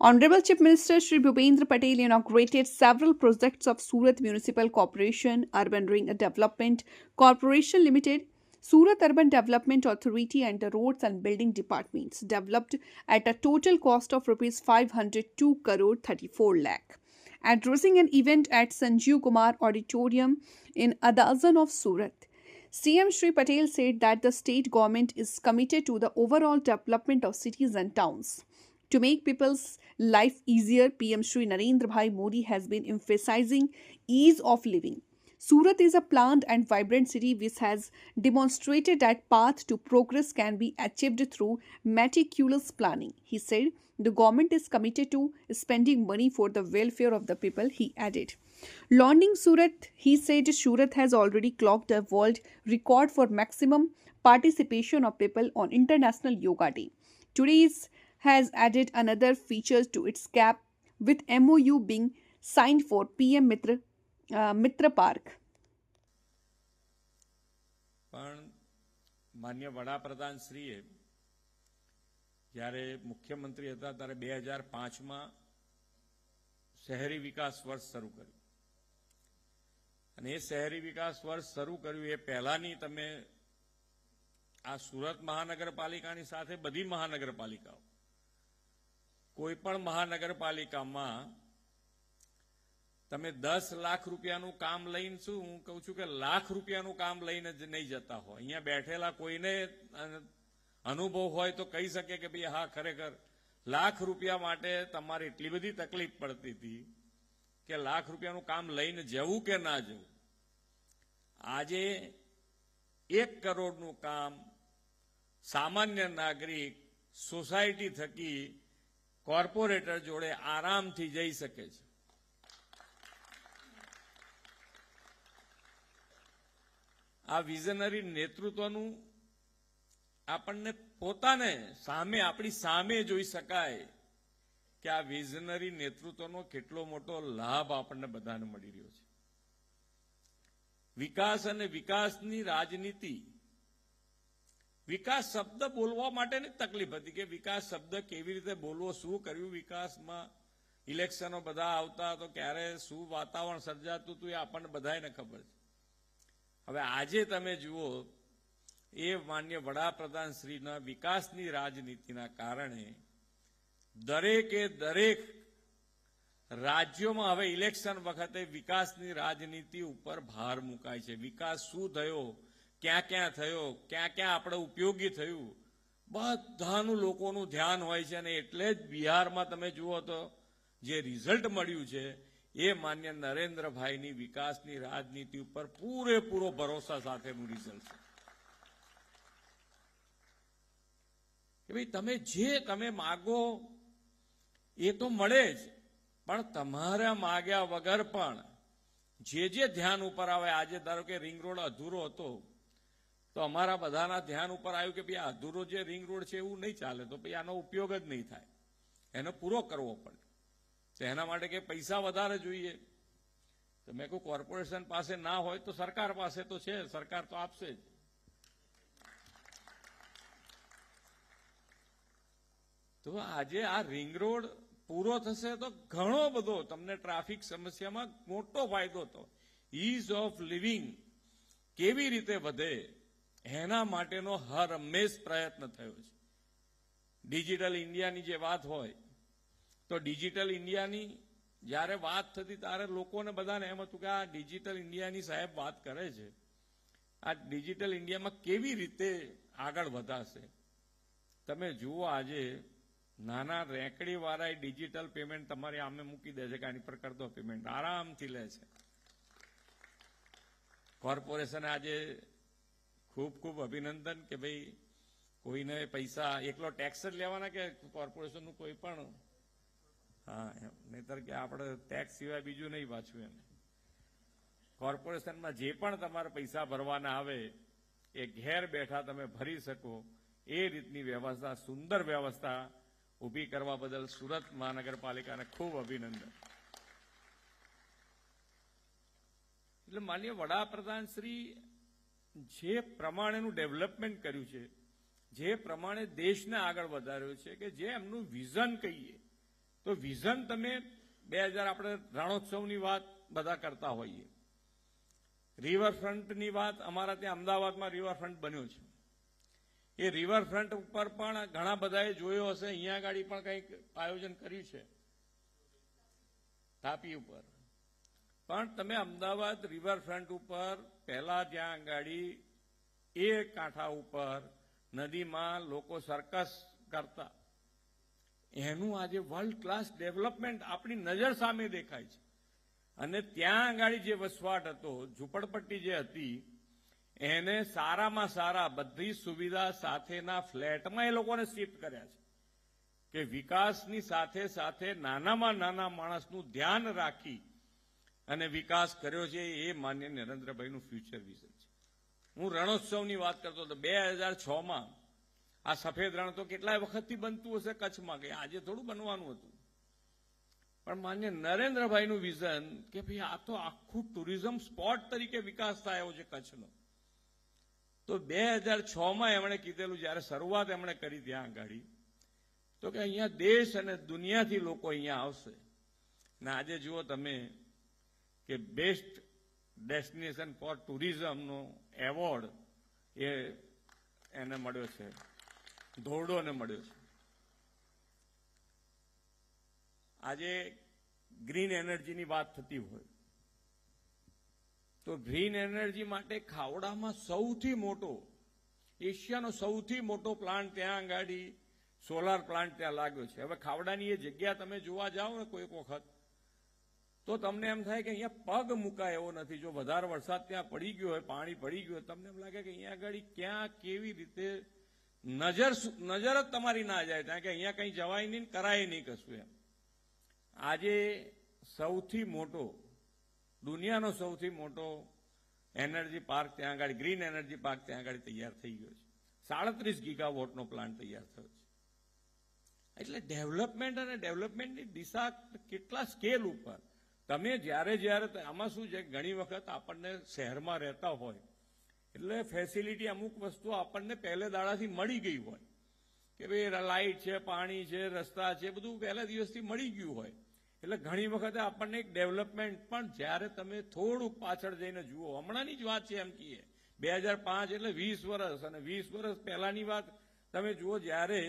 Honorable Chief Minister Shri Bhupendra Patel inaugurated several projects of Surat Municipal Corporation, Urban Ring Development Corporation Limited, Surat Urban Development Authority and the Roads and Building Departments, developed at a total cost of Rs 502 crore 34 lakh. Addressing an event at Sanjeev Kumar Auditorium in Adazan of Surat, CM Shri Patel said that the state government is committed to the overall development of cities and towns. To make people's life easier, PM Shri Narendra Bhai Modi has been emphasizing ease of living. Surat is a planned and vibrant city which has demonstrated that path to progress can be achieved through meticulous planning. He said the government is committed to spending money for the welfare of the people, he added. Launching Surat, he said Surat has already clocked a world record for maximum participation of people on International Yoga Day. Today's has added another feature to its cap with MOU being signed for PM Mitra Park. પણ માન્ય વડાપ્રધાન શ્રીએ જ્યારે મુખ્યમંત્રી હતા ત્યારે 2005માં શહેરી વિકાસ વર્ષ શરૂ કર્યું અને એ શહેરી વિકાસ વર્ષ શરૂ કર્યું એ પહેલાની તમે આ સુરત મહાનગરપાલિકાની સાથે બધી મહાનગરપાલિકાઓ કોઈ પણ મહાનગરપાલિકામાં તમે 10 લાખ રૂપિયાનું કામ લઈને શું હું કહું છું કે લાખ રૂપિયાનું કામ લઈને જ નહીં જતા હોય. અહીંયા બેઠેલા કોઈને અનુભવ હોય તો કહી શકે કે ભાઈ હા ખરેખર લાખ રૂપિયા માટે તમારે એટલી બધી તકલીફ પડતી હતી કે લાખ રૂપિયાનું કામ લઈને જવું કે ના જવું. આજે 1 કરોડનું કામ સામાન્ય નાગરિક સોસાયટી થકી કોર્પોરેટર જોડે આરામથી જઈ શકે છે. આ વિઝનરી નેતૃત્વનું આપણને પોતાને સામે આપણી સામે જોઈ શકાય કે આ વિઝનરી નેતૃત્વનો કેટલો મોટો લાભ આપણને બધાને મળી રહ્યો છે. વિકાસ અને વિકાસની રાજનીતિ, વિકાસ શબ્દ બોલવા માટેની તકલીફ હતી કે વિકાસ શબ્દ કેવી રીતે બોલવો, શું કર્યું વિકાસમાં. ઇલેક્શનો બધા આવતા તો ક્યારે શું વાતાવરણ સર્જાતું હતું એ આપણને બધાને ખબર છે. હવે આજે તમે જુઓ એ માન્ય વડાપ્રધાન શ્રીના વિકાસની રાજનીતિના કારણે દરેકે દરેક રાજ્યોમાં હવે ઇલેક્શન વખતે વિકાસની રાજનીતિ ઉપર ભાર મુકાય છે. વિકાસ શું થયો, ક્યાં ક્યાં થયો, ક્યાં ક્યાં આપણે ઉપયોગી થયું, બધાનું લોકોનું ધ્યાન હોય છે. અને એટલે જ બિહારમાં તમે જુઓ તો જે રિઝલ્ટ મળ્યું છે એ માન્ય નરેન્દ્રભાઈની વિકાસની રાજનીતિ ઉપર પૂરેપૂરો ભરોસા સાથેનું રિઝલ્ટ છે કે ભાઈ તમે જે તમે માગો એ તો મળે જ, પણ તમારા માગ્યા વગર પણ જે ધ્યાન ઉપર આવે. આજે ધારો કે રિંગ રોડ અધૂરો હતો તો અમારા બધાના ધ્યાન ઉપર આવ્યું કે ભાઈ આ અધૂરો જે રિંગ રોડ છે એવું નહીં ચાલે, તો ભાઈ આનો ઉપયોગ જ નહીં થાય, એનો પૂરો કરવો પડે. તો એના માટે કે પૈસા વધારે જોઈએ. તો મેં કહું કોર્પોરેશન પાસે ના હોય તો સરકાર પાસે તો છે, સરકાર તો આપશે જ. તો આજે આ રિંગ રોડ પૂરો થશે તો ઘણો બધો તમને ટ્રાફિક સમસ્યામાં મોટો ફાયદો થયો. ઇઝ ઓફ લિવિંગ કેવી રીતે વધે એના માટેનો હર હંમેશ પ્રયત્ન થયો છે. ડિજિટલ ઇન્ડિયાની જે વાત હોય તો ડિજિટલ ઇન્ડિયાની જ્યારે વાત થતી ત્યારે લોકોને બધાને એમ હતું કે આ ડિજિટલ ઇન્ડિયાની સાહેબ વાત કરે છે, આ ડિજિટલ ઇન્ડિયામાં કેવી રીતે આગળ વધાશે. તમે જુઓ આજે નાના રેકડીવાળા ડિજિટલ પેમેન્ટ તમારી આમે મૂકી દે છે કે આની પર કર દો પેમેન્ટ, આરામથી લે છે. કોર્પોરેશને આજે ખૂબ ખૂબ અભિનંદન કે ભાઈ કોઈને પૈસા એકલો ટેક્સ જ લેવાના કે કોર્પોરેશનનું કોઈ પણ, હા નહીતર કે આપણે ટેક્સ સિવાય બીજું નહીં પાછું. એને કોર્પોરેશનમાં જે પણ તમારે પૈસા ભરવાના આવે એ ઘેર બેઠા તમે ભરી શકો એ રીતની વ્યવસ્થા, સુંદર વ્યવસ્થા ઊભી કરવા બદલ સુરત મહાનગરપાલિકાને ખૂબ અભિનંદન. એટલે માનનીય વડાપ્રધાન શ્રી જે પ્રમાણેનું ડેવલપમેન્ટ કર્યું છે, જે પ્રમાણે દેશને આગળ વધાર્યો છે, કે જે એમનું વિઝન કહીએ તો તો વિઝન તમે 2000 આપણે રણોત્સવની વાત બધા કરતા હોઈએ, રિવરફ્રન્ટની વાત અમારા ત્યાં અમદાવાદમાં રિવરફ્રન્ટ બન્યો છે. એ રિવરફ્રન્ટ ઉપર પણ ઘણા બધાએ જોયો હશે, અહીંયા આગળ પણ કંઈક આયોજન કર્યું છે તાપી ઉપર. પણ તમે અમદાવાદ રિવરફ્રન્ટ ઉપર પહેલા જ્યાં ગાડી એ કાંઠા ઉપર નદીમાં લોકો સર્કસ કરતા, એનું આજે વર્લ્ડ ક્લાસ ડેવલપમેન્ટ આપણી નજર સામે દેખાય છે. અને ત્યાં આગળ જે વસવાટ હતો, ઝૂંપડપટ્ટી જે હતી, એને સારામાં સારા બધી સુવિધા સાથેના ફ્લેટમાં એ લોકોને શિફ્ટ કર્યા છે કે વિકાસની સાથે સાથે નાનામાં નાના માણસનું ધ્યાન રાખી અને વિકાસ કર્યો છે. એ માન્ય નરેન્દ્રભાઈનું ફ્યુચર વિઝન છે. હું રણોત્સવની વાત કરતો હતો. 2006માં આ સફેદ રણ તો કેટલાય વખતથી બનતું હશે કચ્છમાં, કે આજે થોડું બનવાનું હતું. પણ માન્ય નરેન્દ્રભાઈનું વિઝન કે ભાઈ આ તો આખું ટુરિઝમ સ્પોટ તરીકે વિકાસ થયો છે કચ્છનો. તો 2006માં એમણે કીધેલું, જ્યારે શરૂઆત એમણે કરી ત્યાં આગળ, તો કે અહીંયા દેશ અને દુનિયાથી લોકો અહીંયા આવશે. ને આજે જુઓ તમે કે બેસ્ટ ડેસ્ટિનેશન ફોર ટુરિઝમનો એવોર્ડ એને મળ્યો છે, ધોરડોને મળ્યો છે. આજે ગ્રીન એનર્જીની વાત થતી હોય તો ગ્રીન એનર્જી માટે ખાવડામાં સૌથી મોટો, એશિયાનો સૌથી મોટો પ્લાન્ટ ત્યાં આગળ સોલાર પ્લાન્ટ ત્યાં લાગ્યો છે. હવે ખાવડાની એ જગ્યા તમે જોવા જાઓ ને કોઈક વખત, તો તમને એમ થાય કે અહીંયા પગ મુકાય એવો નથી. જો વધારે વરસાદ ત્યાં પડી ગયો હોય, પાણી પડી ગયું હોય, તમને એમ લાગે કે અહીંયા આગળ ક્યાં કેવી રીતે નજર જ તમારી ના જાય ત્યાં, કે અહીંયા કંઈ જવાય નહીં, કરાય નહીં કશું એમ. આજે સૌથી મોટો, દુનિયાનો સૌથી મોટો એનર્જી પાર્ક ત્યાં આગળ, ગ્રીન એનર્જી પાર્ક ત્યાં આગળ તૈયાર થઈ ગયો છે. 37 ગીગાવોટનો પ્લાન્ટ તૈયાર થયો છે. એટલે ડેવલપમેન્ટ અને ડેવલપમેન્ટની દિશા કેટલા સ્કેલ ઉપર. તમે જ્યારે આમાં શું છે, ઘણી વખત આપણને શહેરમાં રહેતા હોય એટલે ફેસિલિટી, અમુક વસ્તુ આપણને પહેલે દાડાથી મળી ગઈ હોય કે ભાઈ લાઇટ છે, પાણી છે, રસ્તા છે, બધું પહેલા દિવસથી મળી ગયું હોય. એટલે ઘણી વખતે આપણને એક ડેવલપમેન્ટ, પણ જ્યારે તમે થોડુંક પાછળ જઈને જુઓ, હમણાંની જ વાત છે એમ કહીએ, 2005 એટલે 20 વર્ષ, અને 20 વર્ષ પહેલાની વાત તમે જુઓ, જ્યારે